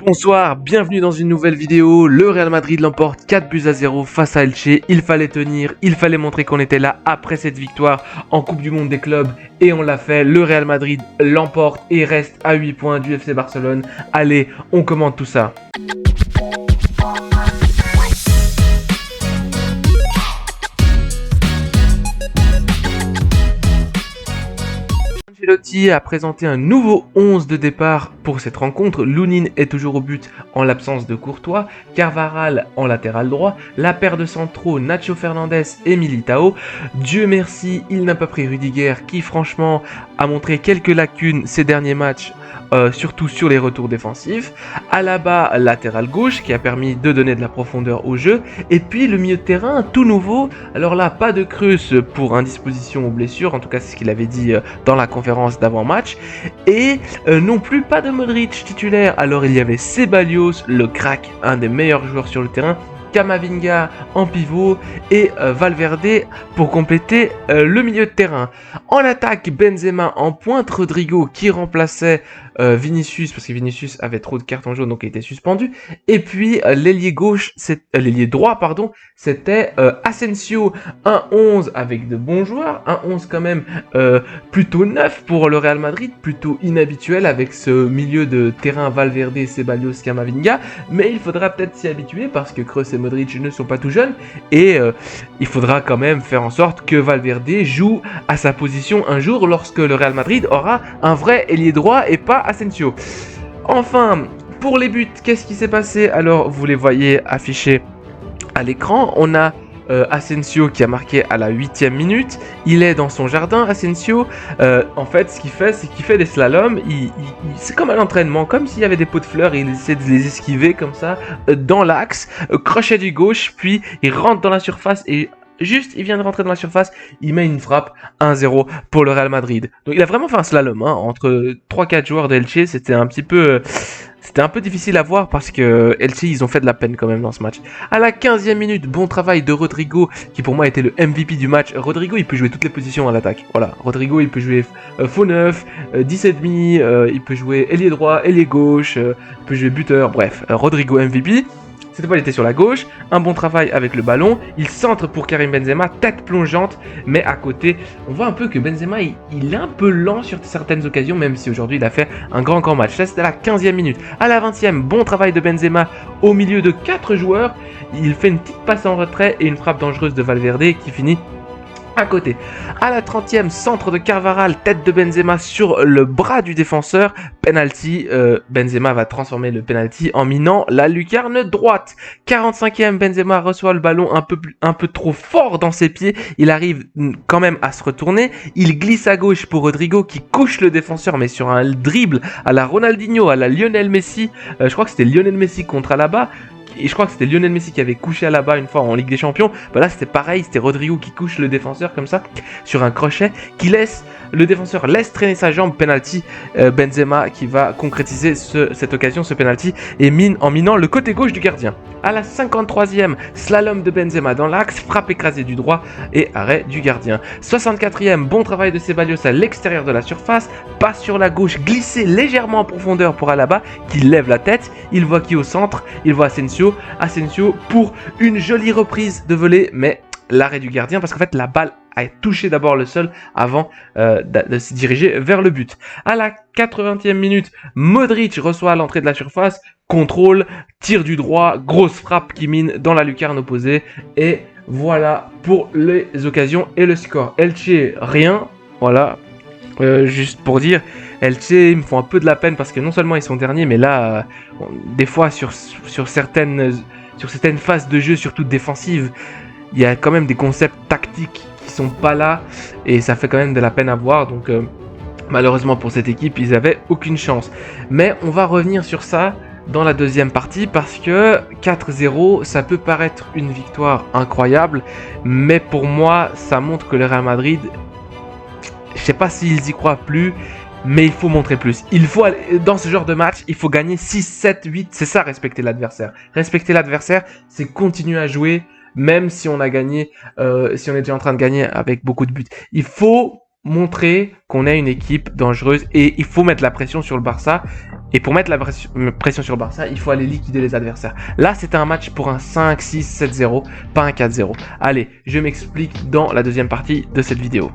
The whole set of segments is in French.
Bonsoir, bienvenue dans une nouvelle vidéo. Le Real Madrid l'emporte 4-0 face à Elche. Il fallait tenir, il fallait montrer qu'on était là après cette victoire en Coupe du Monde des clubs. Et on l'a fait, le Real Madrid l'emporte et reste à 8 points du FC Barcelone. Allez, on commente tout ça. Ancelotti a présenté un nouveau 11 de départ pour cette rencontre. Lunin est toujours au but en l'absence de Courtois, Carvajal en latéral droit, la paire de centraux Nacho Fernandez et Militao. Dieu merci, il n'a pas pris Rudiger qui franchement a montré quelques lacunes ces derniers matchs. Surtout sur les retours défensifs. Alaba, latéral gauche, qui a permis de donner de la profondeur au jeu. Et puis le milieu de terrain, tout nouveau. Alors là, pas de Kroos pour indisposition aux blessures. En tout cas, c'est ce qu'il avait dit dans la conférence d'avant-match. Et non plus pas de Modric titulaire. Alors il y avait Ceballos, le crack, un des meilleurs joueurs sur le terrain. Camavinga en pivot et Valverde pour compléter le milieu de terrain. En attaque, Benzema en pointe, Rodrigo qui remplaçait Vinicius parce que Vinicius avait trop de cartons jaunes donc il était suspendu. Et puis l'ailier gauche, l'ailier droit pardon, c'était Asensio, un 11 avec de bons joueurs, un 11 quand même plutôt neuf pour le Real Madrid, plutôt inhabituel avec ce milieu de terrain Valverde, Ceballos, Camavinga, mais il faudra peut-être s'y habituer parce que Kroos et Modric ne sont pas tout jeunes et il faudra quand même faire en sorte que Valverde joue à sa position un jour lorsque le Real Madrid aura un vrai ailier droit et pas Asensio. Enfin, pour les buts, qu'est-ce qui s'est passé? Alors, vous les voyez affichés à l'écran. On a Asensio qui a marqué à la 8e minute. Il est dans son jardin, Asensio. En fait, ce qu'il fait, c'est qu'il fait des slaloms. C'est comme à l'entraînement, comme s'il y avait des pots de fleurs et il essaie de les esquiver comme ça, dans l'axe, crochet du gauche, puis il rentre dans la surface et juste, il vient de rentrer dans la surface, il met une frappe 1-0 pour le Real Madrid. Donc il a vraiment fait un slalom entre 3-4 joueurs d'Elche, c'était un peu difficile à voir parce que Elche, ils ont fait de la peine quand même dans ce match. À la 15e minute, bon travail de Rodrigo, qui pour moi était le MVP du match. Rodrigo, il peut jouer toutes les positions à l'attaque. Voilà, Rodrigo, il peut jouer faux neuf, 10,5, il peut jouer ailier droit, ailier gauche, il peut jouer buteur, bref, Rodrigo MVP. Cette fois, il était sur la gauche, un bon travail avec le ballon, il centre pour Karim Benzema, tête plongeante, mais à côté, on voit un peu que Benzema, il est un peu lent sur certaines occasions, même si aujourd'hui, il a fait un grand match. Ça, c'était à la 15e minute. À la 20e, bon travail de Benzema au milieu de 4 joueurs, il fait une petite passe en retrait et une frappe dangereuse de Valverde qui finit à côté. À la 30e, centre de Carvajal, tête de Benzema sur le bras du défenseur, penalty, Benzema va transformer le penalty en minant la lucarne droite. 45e, Benzema reçoit le ballon un peu trop fort dans ses pieds, il arrive quand même à se retourner, il glisse à gauche pour Rodrigo qui couche le défenseur mais sur un dribble à la Ronaldinho, à la Lionel Messi, je crois que c'était Lionel Messi contre Alaba. Et je crois que c'était Lionel Messi qui avait couché Alaba une fois en Ligue des Champions. Bah là c'était pareil, c'était Rodrigo qui couche le défenseur comme ça sur un crochet, le défenseur laisse traîner sa jambe, penalty, Benzema qui va concrétiser cette occasion, ce penalty et en minant le côté gauche du gardien. À la 53e, slalom de Benzema dans l'axe, frappe écrasée du droit et arrêt du gardien. 64e, bon travail de Ceballos à l'extérieur de la surface, passe sur la gauche, glissé légèrement en profondeur pour Alaba qui lève la tête, il voit qui au centre, il voit Asensio pour une jolie reprise de volée, mais l'arrêt du gardien parce qu'en fait la balle a touché d'abord le sol avant de se diriger vers le but. À la 80e minute, Modric reçoit à l'entrée de la surface, contrôle, tir du droit, grosse frappe qui mine dans la lucarne opposée et voilà pour les occasions et le score. Elche, rien, voilà. Juste pour dire, Elche, ils me font un peu de la peine parce que non seulement ils sont derniers, mais là, des fois sur certaines phases de jeu, surtout défensives, il y a quand même des concepts tactiques qui sont pas là et ça fait quand même de la peine à voir. Donc malheureusement pour cette équipe, ils avaient aucune chance. Mais on va revenir sur ça dans la deuxième partie parce que 4-0, ça peut paraître une victoire incroyable, mais pour moi, ça montre que le Real Madrid, je sais pas s'ils y croient plus, mais il faut montrer plus. Il faut aller, dans ce genre de match, il faut gagner 6, 7, 8. C'est ça, respecter l'adversaire. Respecter l'adversaire, c'est continuer à jouer, même si on a gagné, si on est déjà en train de gagner avec beaucoup de buts. Il faut montrer qu'on est une équipe dangereuse et il faut mettre la pression sur le Barça. Et pour mettre la pression sur le Barça, il faut aller liquider les adversaires. Là, c'était un match pour un 5, 6, 7-0, pas un 4-0. Allez, je m'explique dans la deuxième partie de cette vidéo.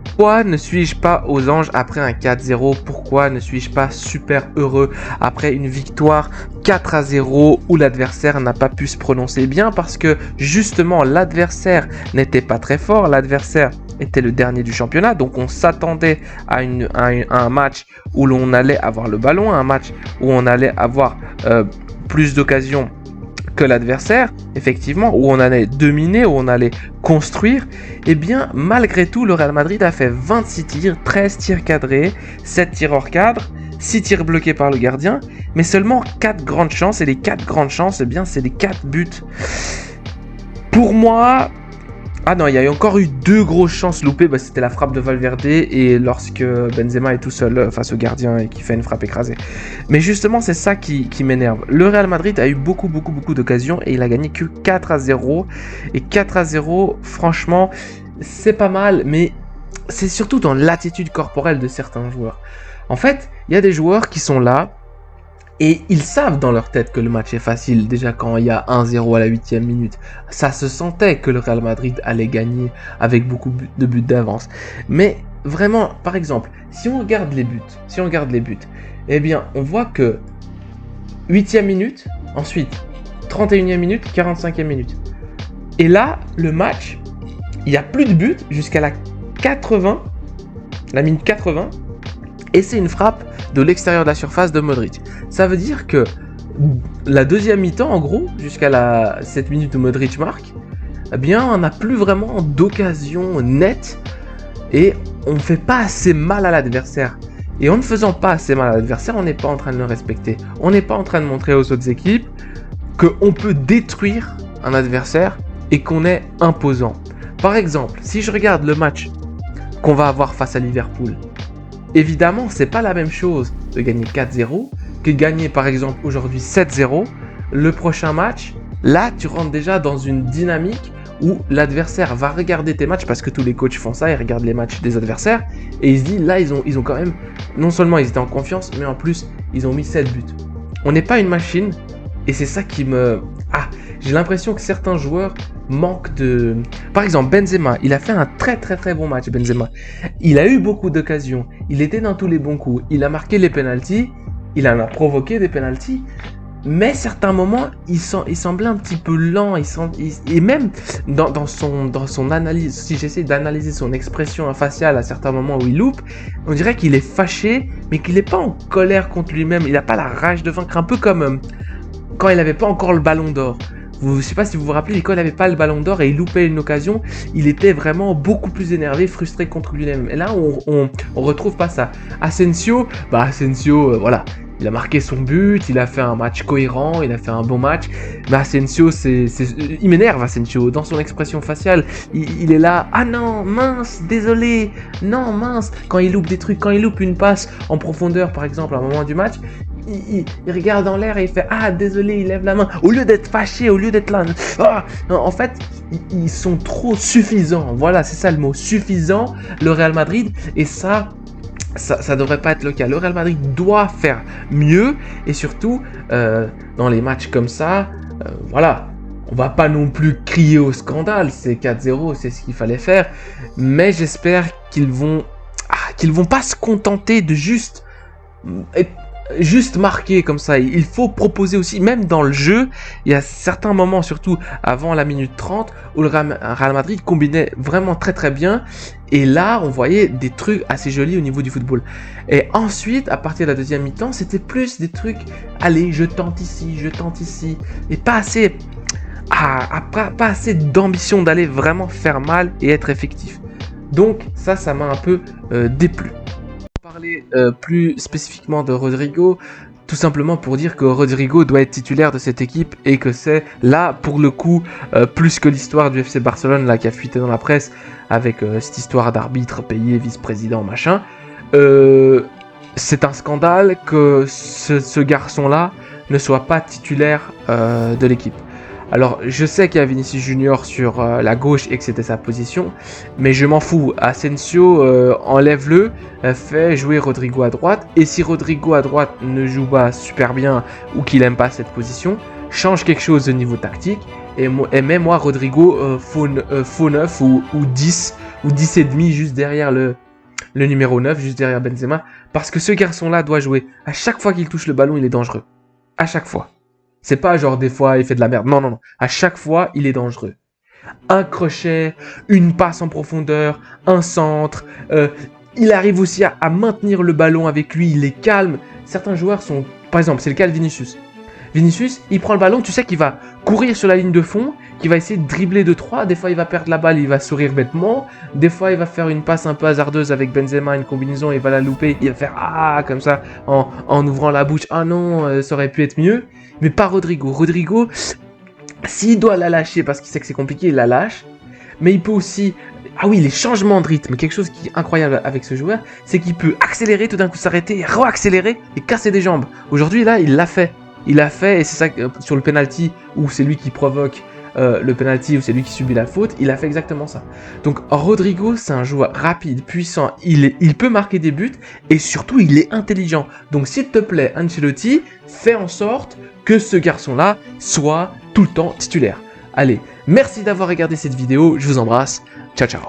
Pourquoi ne suis-je pas aux anges après un 4-0? Pourquoi ne suis-je pas super heureux après une victoire 4-0 où l'adversaire n'a pas pu se prononcer? Bien parce que justement l'adversaire n'était pas très fort, l'adversaire était le dernier du championnat, donc on s'attendait à un match où l'on allait avoir le ballon, un match où on allait avoir plus d'occasions que l'adversaire, effectivement, où on allait dominer, où on allait construire. Et bien, malgré tout, le Real Madrid a fait 26 tirs, 13 tirs cadrés, 7 tirs hors cadre, 6 tirs bloqués par le gardien, mais seulement 4 grandes chances, et les 4 grandes chances, eh bien, c'est les 4 buts. Pour moi... Ah non, il y a encore eu 2 grosses chances loupées, c'était la frappe de Valverde et lorsque Benzema est tout seul face au gardien et qui fait une frappe écrasée. Mais justement, c'est ça qui m'énerve. Le Real Madrid a eu beaucoup d'occasions et il a gagné que 4-0. Et 4-0, franchement, c'est pas mal, mais c'est surtout dans l'attitude corporelle de certains joueurs. En fait, il y a des joueurs qui sont là, et ils savent dans leur tête que le match est facile, déjà quand il y a 1-0 à la 8e minute. Ça se sentait que le Real Madrid allait gagner avec beaucoup de buts d'avance. Mais vraiment, par exemple, si on regarde les buts, eh bien, on voit que 8e minute, ensuite 31e minute, 45e minute. Et là, le match, il n'y a plus de buts jusqu'à la minute 80, et c'est une frappe de l'extérieur de la surface de Modric. Ça veut dire que la deuxième mi-temps, en gros, jusqu'à cette minute où Modric marque, eh bien, on n'a plus vraiment d'occasion nette et on ne fait pas assez mal à l'adversaire. Et en ne faisant pas assez mal à l'adversaire, on n'est pas en train de le respecter. On n'est pas en train de montrer aux autres équipes qu'on peut détruire un adversaire et qu'on est imposant. Par exemple, si je regarde le match qu'on va avoir face à Liverpool, évidemment, c'est pas la même chose de gagner 4-0 que gagner par exemple aujourd'hui 7-0. Le prochain match, là tu rentres déjà dans une dynamique où l'adversaire va regarder tes matchs parce que tous les coachs font ça, ils regardent les matchs des adversaires et ils se disent là ils ont quand même, non seulement ils étaient en confiance, mais en plus ils ont mis 7 buts. On n'est pas une machine et c'est ça qui me... j'ai l'impression que certains joueurs manquent de... Par exemple, Benzema, il a fait un très bon match, Benzema. Il a eu beaucoup d'occasions, il était dans tous les bons coups, il a marqué les pénaltys, il en a provoqué des pénaltys, mais certains moments, il semblait un petit peu lent, et même dans son analyse, si j'essaie d'analyser son expression faciale à certains moments où il loupe, on dirait qu'il est fâché, mais qu'il n'est pas en colère contre lui-même, il n'a pas la rage de vaincre, un peu comme quand il n'avait pas encore le ballon d'or. Je ne sais pas si vous vous rappelez, quand il n'avait pas le ballon d'or et il loupait une occasion, il était vraiment beaucoup plus énervé, frustré contre lui-même. Et là, on retrouve pas ça. Asensio, voilà, il a marqué son but, il a fait un match cohérent, il a fait un bon match. Mais Asensio, il m'énerve, Asensio, dans son expression faciale. Il est là, ah non, mince, désolé, non, mince. Quand il loupe des trucs, quand il loupe une passe en profondeur, par exemple, à un moment du match, il regarde en l'air et il fait « Ah, désolé », il lève la main. Au lieu d'être fâché, au lieu d'être là... en fait, ils sont trop suffisants. Voilà, c'est ça le mot, suffisant, le Real Madrid. Et ça devrait pas être le cas. Le Real Madrid doit faire mieux. Et surtout, dans les matchs comme ça, voilà, on va pas non plus crier au scandale. C'est 4-0, c'est ce qu'il fallait faire. Mais j'espère qu'ils vont pas se contenter de juste marquer comme ça. Il faut proposer aussi, même dans le jeu, il y a certains moments, surtout avant la minute 30, où le Real Madrid combinait vraiment très bien, et là on voyait des trucs assez jolis au niveau du football. Et ensuite, à partir de la deuxième mi-temps, c'était plus des trucs, allez, je tente ici, et pas assez d'ambition d'aller vraiment faire mal et être effectif. Donc ça m'a un peu déplu. Parler plus spécifiquement de Rodrigo, tout simplement pour dire que Rodrigo doit être titulaire de cette équipe et que c'est là pour le coup plus que l'histoire du FC Barcelone là qui a fuité dans la presse avec cette histoire d'arbitre payé, vice-président, machin. C'est un scandale que ce garçon là ne soit pas titulaire de l'équipe. Alors, je sais qu'il y a Vinicius Junior sur la gauche et que c'était sa position, mais je m'en fous. Asensio, enlève-le, fais jouer Rodrigo à droite. Et si Rodrigo à droite ne joue pas super bien ou qu'il aime pas cette position, change quelque chose au niveau tactique et mets-moi Rodrigo faux 9 ou 10 ou 10 et demi juste derrière le numéro 9, juste derrière Benzema. Parce que ce garçon-là doit jouer. À chaque fois qu'il touche le ballon, il est dangereux. À chaque fois. C'est pas genre des fois il fait de la merde. Non, non, non. À chaque fois, il est dangereux. Un crochet, une passe en profondeur, un centre. Il arrive aussi à maintenir le ballon avec lui. Il est calme. Certains joueurs sont... Par exemple, c'est le cas de Vinicius. Vinicius, il prend le ballon, tu sais qu'il va courir sur la ligne de fond, qu'il va essayer de dribbler de 3. Des fois, il va perdre la balle, il va sourire bêtement. Des fois, il va faire une passe un peu hasardeuse avec Benzema, une combinaison, il va la louper. Il va faire ah comme ça en ouvrant la bouche. Ah non, ça aurait pu être mieux. Mais pas Rodrigo. Rodrigo, s'il doit la lâcher parce qu'il sait que c'est compliqué, il la lâche. Mais il peut aussi... Ah oui, les changements de rythme. Quelque chose qui est incroyable avec ce joueur, c'est qu'il peut accélérer, tout d'un coup s'arrêter, re-accélérer et casser des jambes. Aujourd'hui, là, il l'a fait. Il l'a fait et c'est ça sur le penalty où c'est lui qui provoque le penalty où c'est lui qui subit la faute, il a fait exactement ça. Donc Rodrigo, c'est un joueur rapide, puissant, il peut marquer des buts et surtout il est intelligent. Donc s'il te plaît, Ancelotti, fais en sorte que ce garçon-là soit tout le temps titulaire. Allez, merci d'avoir regardé cette vidéo, je vous embrasse, ciao ciao.